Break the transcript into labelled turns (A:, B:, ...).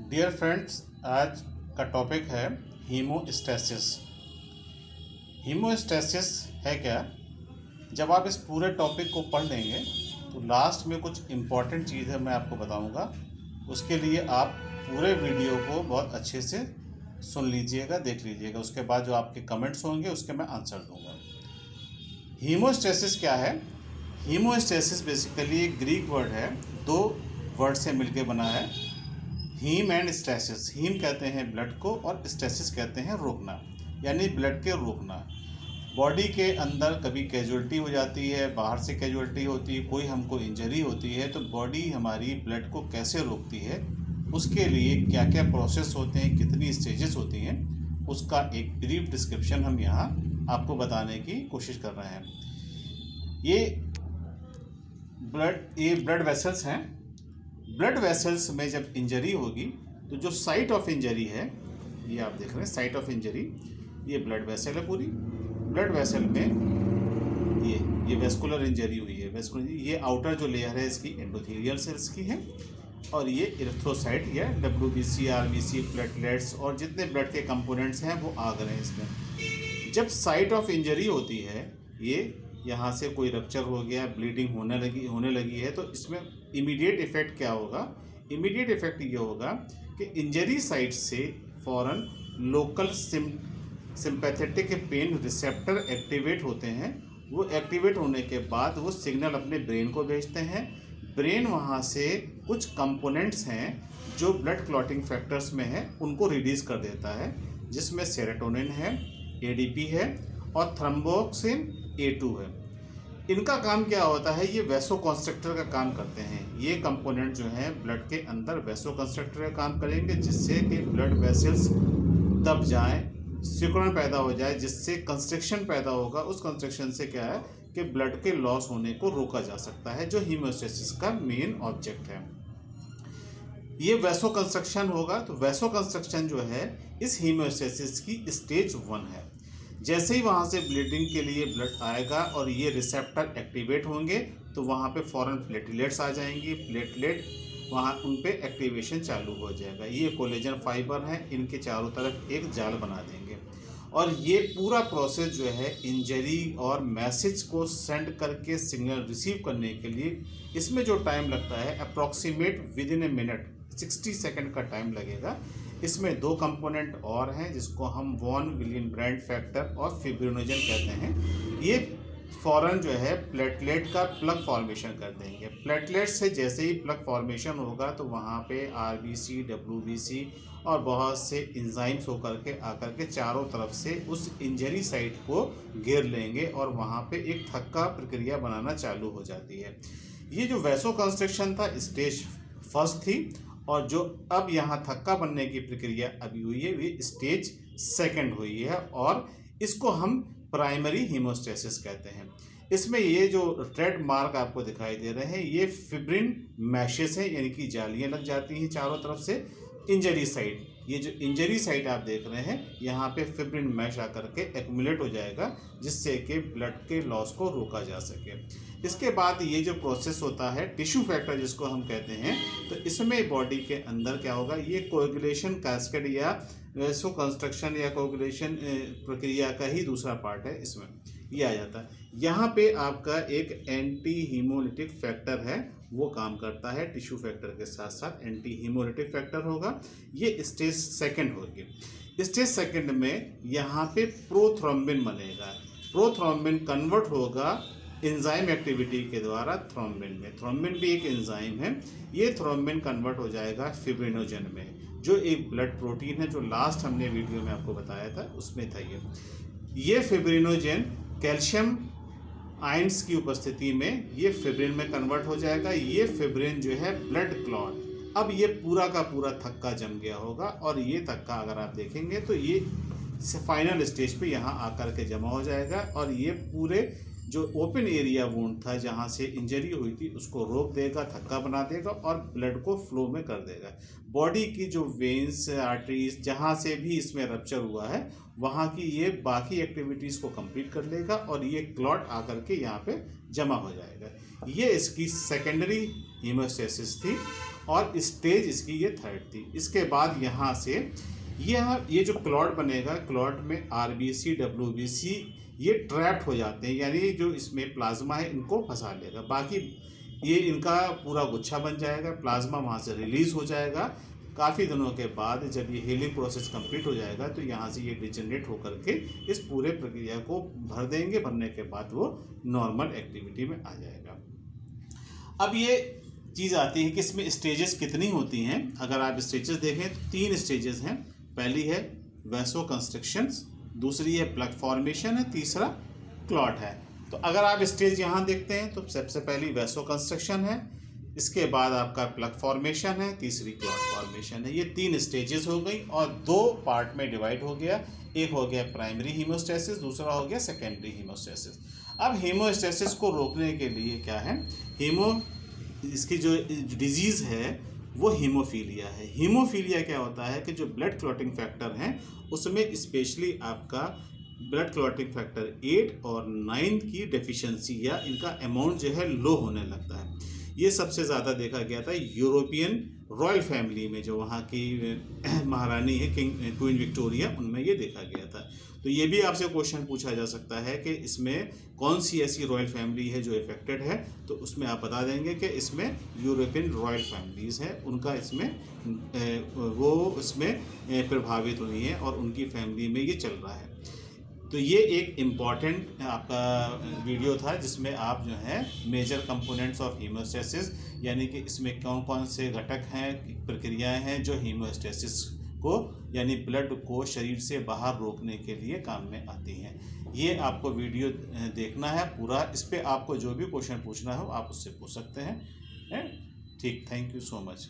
A: Dear friends, आज का topic है हीमोस्टैसिस। हीमोस्टैसिस है क्या? जब आप इस पूरे टॉपिक को पढ़ लेंगे तो लास्ट में कुछ इम्पॉर्टेंट चीज़ है मैं आपको बताऊंगा। उसके लिए आप पूरे वीडियो को बहुत अच्छे से सुन लीजिएगा, देख लीजिएगा। उसके बाद जो आपके कमेंट्स होंगे उसके मैं आंसर दूंगा। हीमोस्टैसिस क्या है? हीमोस्टैसिस बेसिकली एक ग्रीक वर्ड है, दो वर्ड से मिलकर बना है, हीम एंड स्टैसिस। हीम कहते हैं ब्लड को और स्टैसिस कहते हैं रोकना, यानी ब्लड के रोकना। बॉडी के अंदर कभी कैजुअलिटी हो जाती है, बाहर से कैजुअलिटी होती है, कोई हमको इंजरी होती है, तो बॉडी हमारी ब्लड को कैसे रोकती है, उसके लिए क्या क्या प्रोसेस होते हैं, कितनी स्टेजेस होती हैं, उसका एक ब्रीफ डिस्क्रिप्शन हम यहाँ आपको बताने की कोशिश कर रहे हैं। ये ब्लड वेसल्स हैं। ब्लड वेसल्स में जब इंजरी होगी तो जो साइट ऑफ इंजरी है, ये आप देख रहे हैं साइट ऑफ इंजरी, ये ब्लड वेसल है पूरी। ब्लड वेसल में ये वेस्कुलर इंजरी हुई है। वेस्कुलर, ये आउटर जो लेयर है इसकी एंडोथेलियल सेल्स की है, और ये इरिथ्रोसाइट या WBC, RBC, प्लेटलेट्स और जितने ब्लड के कंपोनेंट्स हैं वो आ गए हैं इसमें। जब साइट ऑफ इंजरी होती है, ये यहाँ से कोई रप्चर हो गया, ब्लीडिंग होने लगी है, तो इसमें इमीडिएट इफेक्ट क्या होगा? इमीडिएट इफेक्ट ये होगा कि इंजरी साइट से फ़ौरन local sympathetic pain receptor activate होते हैं। वो एक्टिवेट होने के बाद वो सिग्नल अपने ब्रेन को भेजते हैं। ब्रेन वहाँ से कुछ कंपोनेंट्स हैं जो ब्लड क्लॉटिंग फैक्टर्स में है, उनको रिलीज कर देता है, जिसमें सेरोटोनिन है, ADP है और थ्रोम्बोक्सिन A2 है। इनका काम क्या होता है? ये वैसोकंस्ट्रक्टर का काम करते हैं। ये कंपोनेंट जो है ब्लड के अंदर वैसोकंस्ट्रक्टर का काम करेंगे, जिससे कि ब्लड वेसल्स दब जाएं, सिकुड़न पैदा हो जाए, जिससे कंस्ट्रक्शन पैदा होगा। उस कंस्ट्रक्शन से क्या है कि ब्लड के लॉस होने को रोका जा सकता है, जो हीमोस्टैसिस का मेन ऑब्जेक्ट है। ये वैसोकंस्ट्रक्शन होगा, तो वैसोकंस्ट्रक्शन जो है इस हीमोस्टैसिस की स्टेज 1 है। जैसे ही वहाँ से ब्लीडिंग के लिए ब्लड आएगा और ये रिसेप्टर एक्टिवेट होंगे, तो वहाँ पे फॉरन प्लेटलेट्स आ जाएंगी। प्लेटलेट वहाँ उन पे एक्टिवेशन चालू हो जाएगा। ये कोलेजन फाइबर हैं, इनके चारों तरफ एक जाल बना देंगे, और ये पूरा प्रोसेस जो है इंजरी और मैसेज को सेंड करके सिग्नल रिसीव करने के लिए, इसमें जो टाइम लगता है approximate with in a minute 60 second का टाइम लगेगा। इसमें दो कंपोनेंट और हैं, जिसको हम वॉन विलियन-ब्रांड फैक्टर और फिब्रिनोजन कहते हैं। ये फौरन जो है प्लेटलेट का प्लग फॉर्मेशन कर देंगे। प्लेटलेट से जैसे ही प्लग फॉर्मेशन होगा, तो वहाँ पे RBC, WBC और बहुत से इंजाइम्स होकर के आकर के चारों तरफ से उस इंजरी साइट को घेर लेंगे, और वहाँ पे एक थक्का प्रक्रिया बनाना चालू हो जाती है। ये जो वैसो कंस्ट्रक्शन था स्टेज 1 थी, और जो अब यहाँ थक्का बनने की प्रक्रिया अभी हुई है, ये स्टेज 2 हुई है, और इसको हम प्राइमरी हीमोस्टैसिस कहते हैं। इसमें ये जो रेड मार्क आपको दिखाई दे रहे हैं, ये फिब्रिन मैशेस हैं, यानी कि जालियाँ लग जाती हैं चारों तरफ से इंजरी साइट। ये जो इंजरी साइट आप देख रहे हैं, यहाँ पे फिब्रिन मैश आकर के एक्यूमुलेट हो जाएगा, जिससे कि ब्लड के लॉस को रोका जा सके। इसके बाद ये जो प्रोसेस होता है टिश्यू फैक्टर जिसको हम कहते हैं, तो इसमें बॉडी के अंदर क्या होगा, ये कोएगुलेशन कैस्केड या वैसो कंस्ट्रक्शन या कोएगुलेशन प्रक्रिया का ही दूसरा पार्ट है। इसमें ये आ जाता है। यहाँ पे आपका एक एंटी हीमोलिटिक फैक्टर है, वो काम करता है। टिश्यू फैक्टर के साथ साथ एंटी हीमोलिटिक फैक्टर होगा। ये स्टेज 2 होगी। स्टेज 2 में यहाँ पे प्रोथ्रोम्बिन बनेगा। प्रोथ्रोम्बिन कन्वर्ट होगा एंजाइम एक्टिविटी के द्वारा थ्रोम्बिन में। थ्रोम्बिन भी एक एंजाइम है। ये थ्रोम्बिन कन्वर्ट हो जाएगा फिब्रिनोजन में, जो एक ब्लड प्रोटीन है, जो लास्ट हमने वीडियो में आपको बताया था उसमें था। ये फिब्रिनोजन कैल्शियम आयंस की उपस्थिति में ये फिब्रिन में कन्वर्ट हो जाएगा। ये फिब्रिन जो है ब्लड क्लॉट, अब ये पूरा का पूरा थक्का जम गया होगा, और ये थक्का अगर आप देखेंगे तो ये फाइनल स्टेज पे यहाँ आकर के जमा हो जाएगा, और ये पूरे जो ओपन एरिया वुंड था जहाँ से इंजरी हुई थी उसको रोक देगा, थक्का बना देगा, और ब्लड को फ्लो में कर देगा। बॉडी की जो वेन्स, आर्टरीज, जहाँ से भी इसमें रप्चर हुआ है, वहाँ की ये बाकी एक्टिविटीज़ को कंप्लीट कर लेगा, और ये क्लॉट आकर के यहाँ पे जमा हो जाएगा। ये इसकी सेकेंडरी हीमोस्टैसिस थी। और स्टेज इसकी ये थर्ड थी। इसके बाद यहाँ से ये जो क्लॉट बनेगा, क्लॉट में आरबीसी डब्ल्यूबीसी ये ट्रैप्ड हो जाते हैं, यानी जो इसमें प्लाज्मा है इनको फंसा लेगा। बाकी ये इनका पूरा गुच्छा बन जाएगा, प्लाज्मा वहाँ से रिलीज हो जाएगा। काफ़ी दिनों के बाद जब ये हीलिंग प्रोसेस कंप्लीट हो जाएगा तो यहाँ से ये डिजनरेट होकर के इस पूरे प्रक्रिया को भर देंगे। भरने के बाद वो नॉर्मल एक्टिविटी में आ जाएगा। अब ये चीज़ आती है कि इसमें स्टेजेस कितनी होती हैं। अगर आप स्टेजेस देखें तो 3 स्टेजेस हैं। पहली है वैसो कंस्ट्रक्शंस, दूसरी है प्लग फॉर्मेशन है, तीसरा क्लॉट है। तो अगर आप स्टेज यहाँ देखते हैं तो सबसे पहली वैसो कंस्ट्रक्शन है, इसके बाद आपका प्लग फॉर्मेशन है, तीसरी क्लॉट फॉर्मेशन है। ये 3 स्टेजेस हो गई और 2 पार्ट में डिवाइड हो गया। एक हो गया प्राइमरी हीमोस्टेसिस, दूसरा हो गया सेकेंडरी हीमोस्टेसिस। अब हीमोस्टेसिस को रोकने के लिए क्या है, इसकी जो डिजीज़ है वो हीमोफीलिया है। हीमोफीलिया क्या होता है कि जो ब्लड क्लॉटिंग फैक्टर हैं उसमें स्पेशली आपका ब्लड क्लॉटिंग फैक्टर 8 और 9 की डेफिशिएंसी या इनका अमाउंट जो है लो होने लगता है। ये सबसे ज़्यादा देखा गया था यूरोपियन रॉयल फैमिली में, जो वहाँ की महारानी है क्वीन विक्टोरिया, उनमें ये देखा गया था। तो ये भी आपसे क्वेश्चन पूछा जा सकता है कि इसमें कौन सी ऐसी रॉयल फैमिली है जो इफेक्टेड है, तो उसमें आप बता देंगे कि इसमें यूरोपियन रॉयल फैमिलीज़ हैं, उनका इसमें वो इसमें प्रभावित हुई हैं और उनकी फैमिली में ये चल रहा है। तो ये एक इम्पॉर्टेंट आपका वीडियो था जिसमें आप जो है मेजर कंपोनेंट्स ऑफ हीमोस्टेसिस, यानी कि इसमें कौन कौन से घटक हैं, प्रक्रियाएं हैं जो हीमोस्टेसिस को यानी ब्लड को शरीर से बाहर रोकने के लिए काम में आती हैं। ये आपको वीडियो देखना है पूरा। इस पर आपको जो भी क्वेश्चन पूछना हो आप उससे पूछ सकते हैं। ठीक, थैंक यू सो मच।